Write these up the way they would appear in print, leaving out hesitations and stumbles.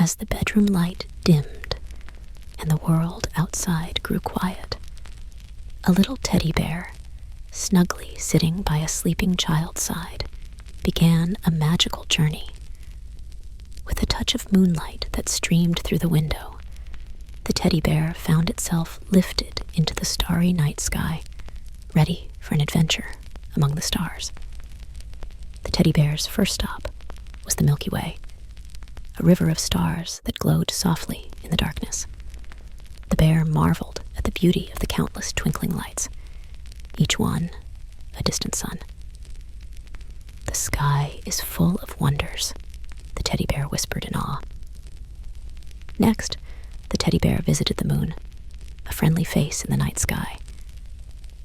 As the bedroom light dimmed and the world outside grew quiet, a little teddy bear, snugly sitting by a sleeping child's side, began a magical journey. With a touch of moonlight that streamed through the window, the teddy bear found itself lifted into the starry night sky, ready for an adventure among the stars. The teddy bear's first stop was the Milky Way, a river of stars that glowed softly in the darkness. The bear marveled at the beauty of the countless twinkling lights, each one a distant sun. "The sky is full of wonders," the teddy bear whispered in awe. Next, the teddy bear visited the moon, a friendly face in the night sky.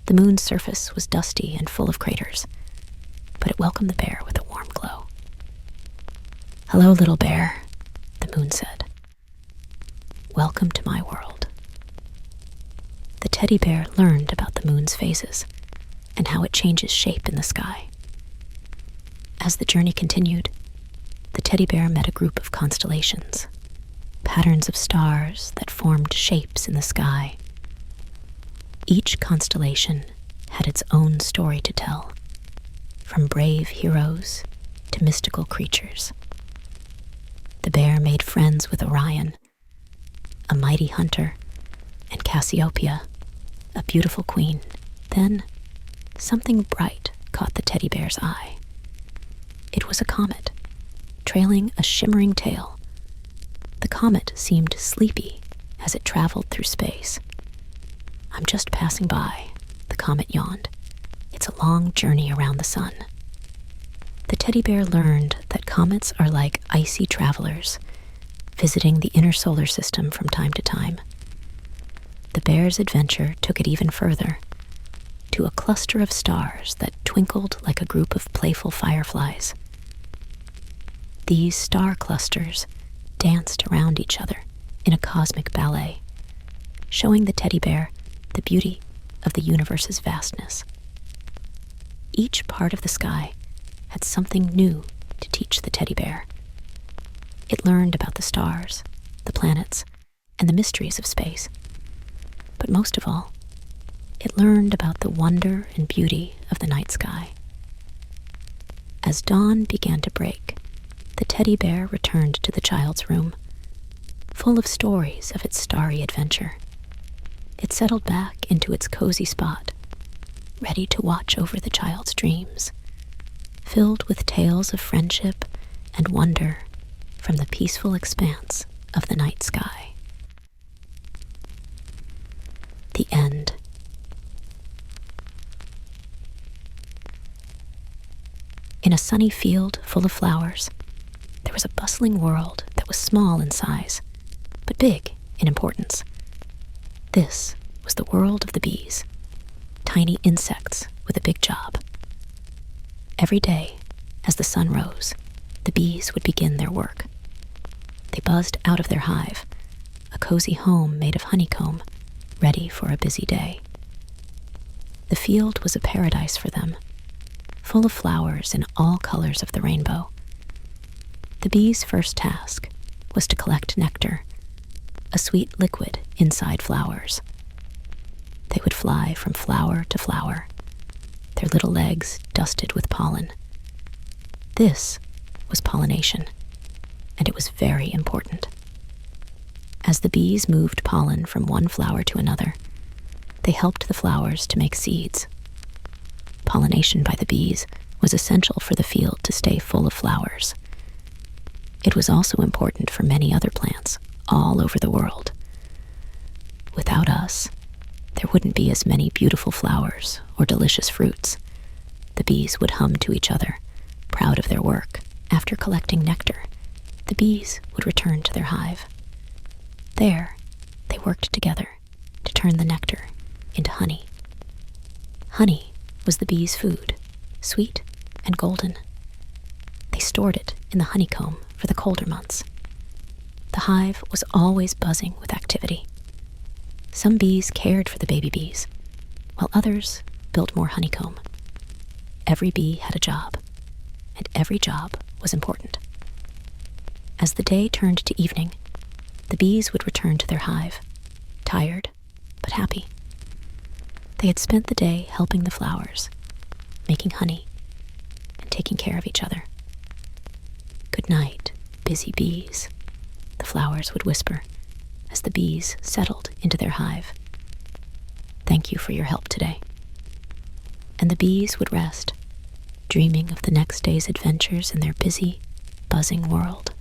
The moon's surface was dusty and full of craters, but it welcomed the bear with a warm glow. "Hello, little bear," the moon said. "Welcome to my world." The teddy bear learned about the moon's phases and how it changes shape in the sky. As the journey continued, the teddy bear met a group of constellations, patterns of stars that formed shapes in the sky. Each constellation had its own story to tell, from brave heroes to mystical creatures. The bear made friends with Orion, a mighty hunter, and Cassiopeia, a beautiful queen. Then, something bright caught the teddy bear's eye. It was a comet, trailing a shimmering tail. The comet seemed sleepy as it traveled through space. "I'm just passing by," the comet yawned. "It's a long journey around the sun." The teddy bear learned that comets are like icy travelers, visiting the inner solar system from time to time. The bear's adventure took it even further, to a cluster of stars that twinkled like a group of playful fireflies. These star clusters danced around each other in a cosmic ballet, showing the teddy bear the beauty of the universe's vastness. Each part of the sky had something new to teach the teddy bear. It learned about the stars, the planets, and the mysteries of space. But most of all, it learned about the wonder and beauty of the night sky. As dawn began to break, the teddy bear returned to the child's room, full of stories of its starry adventure. It settled back into its cozy spot, ready to watch over the child's dreams, filled with tales of friendship and wonder from the peaceful expanse of the night sky. The end. In a sunny field full of flowers, there was a bustling world that was small in size, but big in importance. This was the world of the bees, tiny insects with a big job. Every day, as the sun rose, the bees would begin their work. They buzzed out of their hive, a cozy home made of honeycomb, ready for a busy day. The field was a paradise for them, full of flowers in all colors of the rainbow. The bees' first task was to collect nectar, a sweet liquid inside flowers. They would fly from flower to flower, their little legs dusted with pollen. This was pollination, and it was very important. As the bees moved pollen from one flower to another, they helped the flowers to make seeds. Pollination by the bees was essential for the field to stay full of flowers. It was also important for many other plants all over the world. Without us, there wouldn't be as many beautiful flowers or delicious fruits. The bees would hum to each other, proud of their work. After collecting nectar, the bees would return to their hive. There, they worked together to turn the nectar into honey. Honey was the bees' food, sweet and golden. They stored it in the honeycomb for the colder months. The hive was always buzzing with activity. Some bees cared for the baby bees, while others built more honeycomb. Every bee had a job, and every job was important. As the day turned to evening, the bees would return to their hive, tired but happy. They had spent the day helping the flowers, making honey, and taking care of each other. "Good night, busy bees," the flowers would whisper as the bees settled into their hive. "Thank you for your help today." And the bees would rest, dreaming of the next day's adventures in their busy, buzzing world.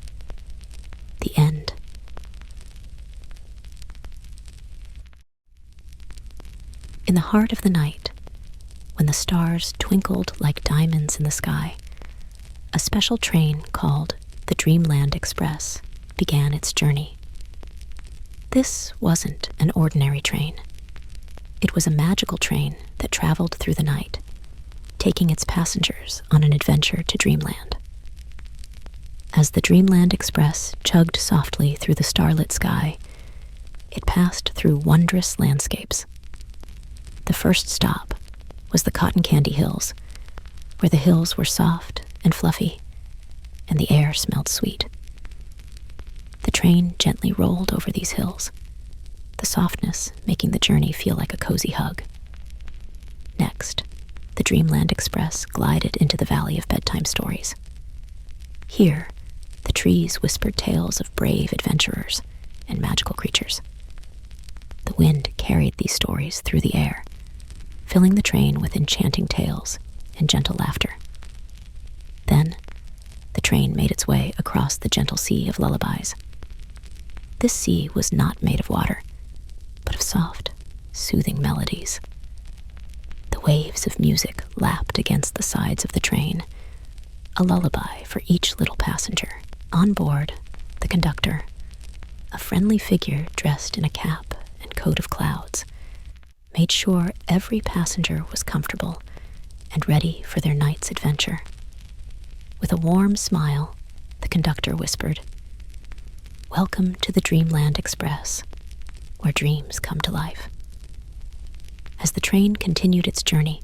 The end. In the heart of the night, when the stars twinkled like diamonds in the sky, a special train called the Dreamland Express began its journey. This wasn't an ordinary train. It was a magical train that traveled through the night, taking its passengers on an adventure to Dreamland. As the Dreamland Express chugged softly through the starlit sky, it passed through wondrous landscapes. The first stop was the Cotton Candy Hills, where the hills were soft and fluffy, and the air smelled sweet. The train gently rolled over these hills, the softness making the journey feel like a cozy hug. Next, the Dreamland Express glided into the valley of bedtime stories. Here, the trees whispered tales of brave adventurers and magical creatures. The wind carried these stories through the air, filling the train with enchanting tales and gentle laughter. Then, the train made its way across the gentle sea of lullabies. This sea was not made of water, but of soft, soothing melodies. The waves of music lapped against the sides of the train, a lullaby for each little passenger. On board, the conductor, a friendly figure dressed in a cap and coat of clouds, made sure every passenger was comfortable and ready for their night's adventure. With a warm smile, the conductor whispered, "Welcome to the Dreamland Express, where dreams come to life." As the train continued its journey,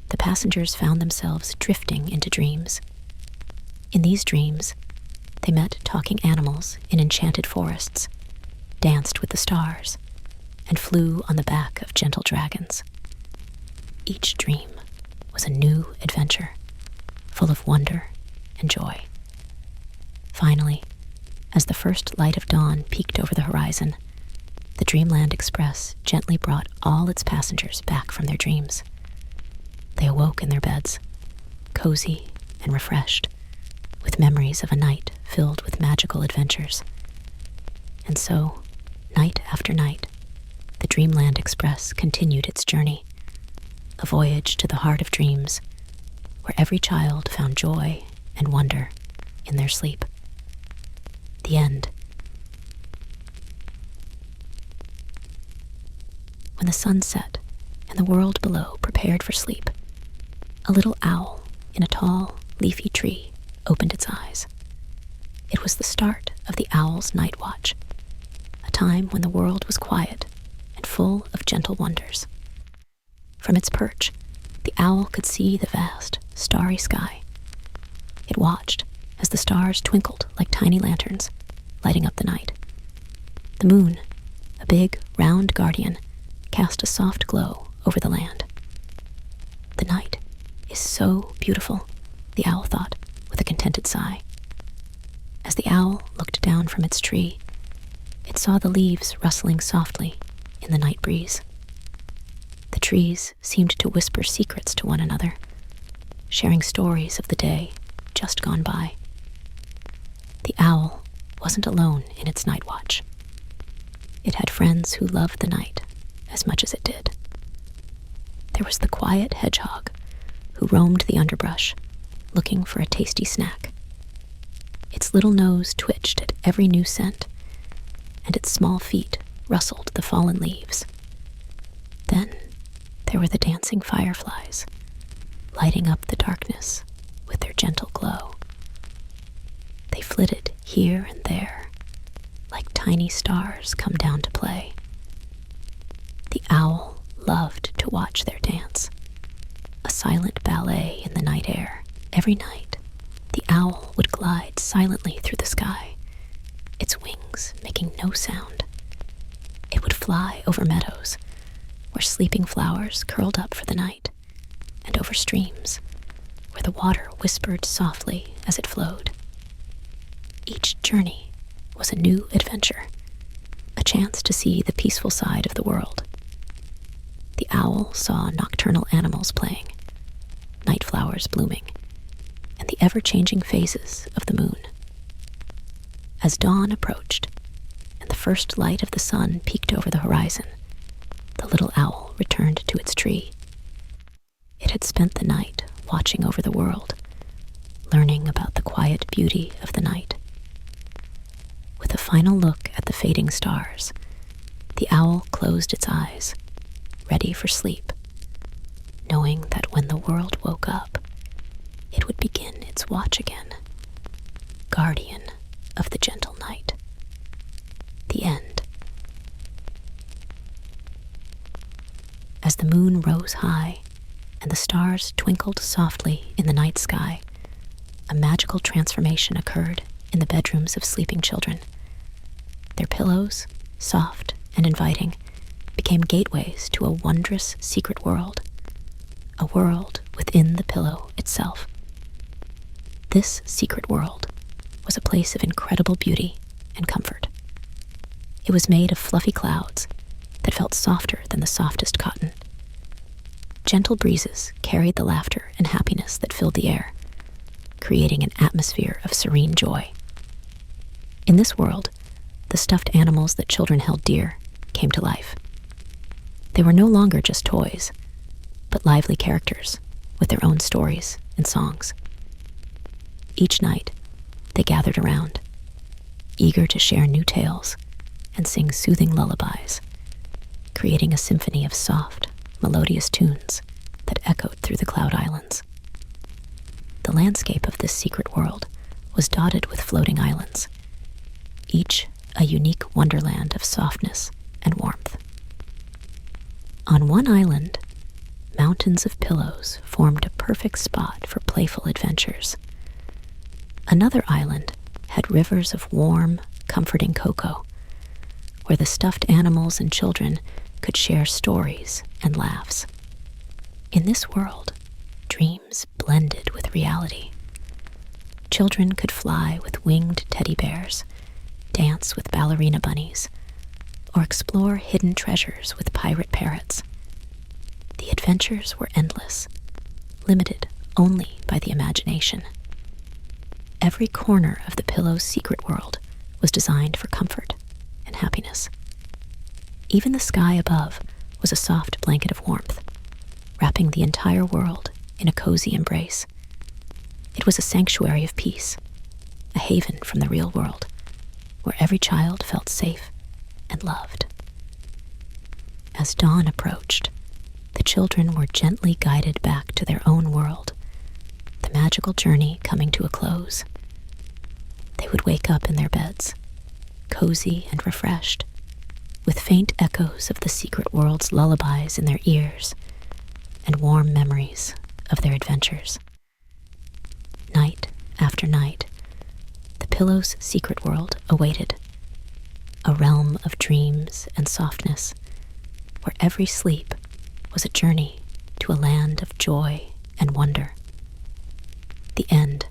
the passengers found themselves drifting into dreams. In these dreams, they met talking animals in enchanted forests, danced with the stars, and flew on the back of gentle dragons. Each dream was a new adventure, full of wonder and joy. Finally, as the first light of dawn peeked over the horizon, the Dreamland Express gently brought all its passengers back from their dreams. They awoke in their beds, cozy and refreshed, with memories of a night filled with magical adventures. And so, night after night, the Dreamland Express continued its journey, a voyage to the heart of dreams, where every child found joy and wonder in their sleep. The end. When the sun set and the world below prepared for sleep, a little owl in a tall, leafy tree opened its eyes. It was the start of the owl's night watch, a time when the world was quiet and full of gentle wonders. From its perch, the owl could see the vast, starry sky. It watched as the stars twinkled like tiny lanterns, lighting up the night. The moon, a big, round guardian, cast a soft glow over the land. "The night is so beautiful," the owl thought with a contented sigh. As the owl looked down from its tree, it saw the leaves rustling softly in the night breeze. The trees seemed to whisper secrets to one another, sharing stories of the day just gone by. The owl wasn't alone in its night watch. It had friends who loved the night as much as it did. There was the quiet hedgehog who roamed the underbrush, looking for a tasty snack. Its little nose twitched at every new scent, and its small feet rustled the fallen leaves. Then there were the dancing fireflies, lighting up the darkness with their gentle glow. They flitted here and there, like tiny stars come down to play. The owl loved to watch their dance, a silent ballet in the night air. Every night, The owl would glide silently through the sky, its wings making no sound. It would fly over meadows where sleeping flowers curled up for the night, and over streams where the water whispered softly as it flowed. Each journey was a new adventure, a chance to see the peaceful side of the world. The owl saw nocturnal animals playing, night flowers blooming, and the ever-changing phases of the moon. As dawn approached, and the first light of the sun peeked over the horizon, the little owl returned to its tree. It had spent the night watching over the world, learning about the quiet beauty of the night. With a final look at the fading stars, the owl closed its eyes, ready for sleep, knowing that when the world woke up, it would begin its watch again, guardian of the gentle night. The end. As the moon rose high and the stars twinkled softly in the night sky, a magical transformation occurred in the bedrooms of sleeping children. Their pillows, soft and inviting, became gateways to a wondrous secret world, a world within the pillow itself. This secret world was a place of incredible beauty and comfort. It was made of fluffy clouds that felt softer than the softest cotton. Gentle breezes carried the laughter and happiness that filled the air, creating an atmosphere of serene joy. In this world, the stuffed animals that children held dear came to life. They were no longer just toys, but lively characters with their own stories and songs. Each night, they gathered around, eager to share new tales and sing soothing lullabies, creating a symphony of soft, melodious tunes that echoed through the cloud islands. The landscape of this secret world was dotted with floating islands, each a unique wonderland of softness and warmth. On one island, mountains of pillows formed a perfect spot for playful adventures. Another island had rivers of warm, comforting cocoa, where the stuffed animals and children could share stories and laughs. In this world, dreams blended with reality. Children could fly with winged teddy bears, dance with ballerina bunnies, or explore hidden treasures with pirate parrots. The adventures were endless, limited only by the imagination. Every corner of the pillow's secret world was designed for comfort and happiness. Even the sky above was a soft blanket of warmth, wrapping the entire world in a cozy embrace. It was a sanctuary of peace, a haven from the real world, where every child felt safe and loved. As dawn approached, the children were gently guided back to their own world, the magical journey coming to a close. They would wake up in their beds, cozy and refreshed, with faint echoes of the secret world's lullabies in their ears and warm memories of their adventures. Night after night, the pillow's secret world awaited, a realm of dreams and softness, where every sleep was a journey to a land of joy and wonder. The end.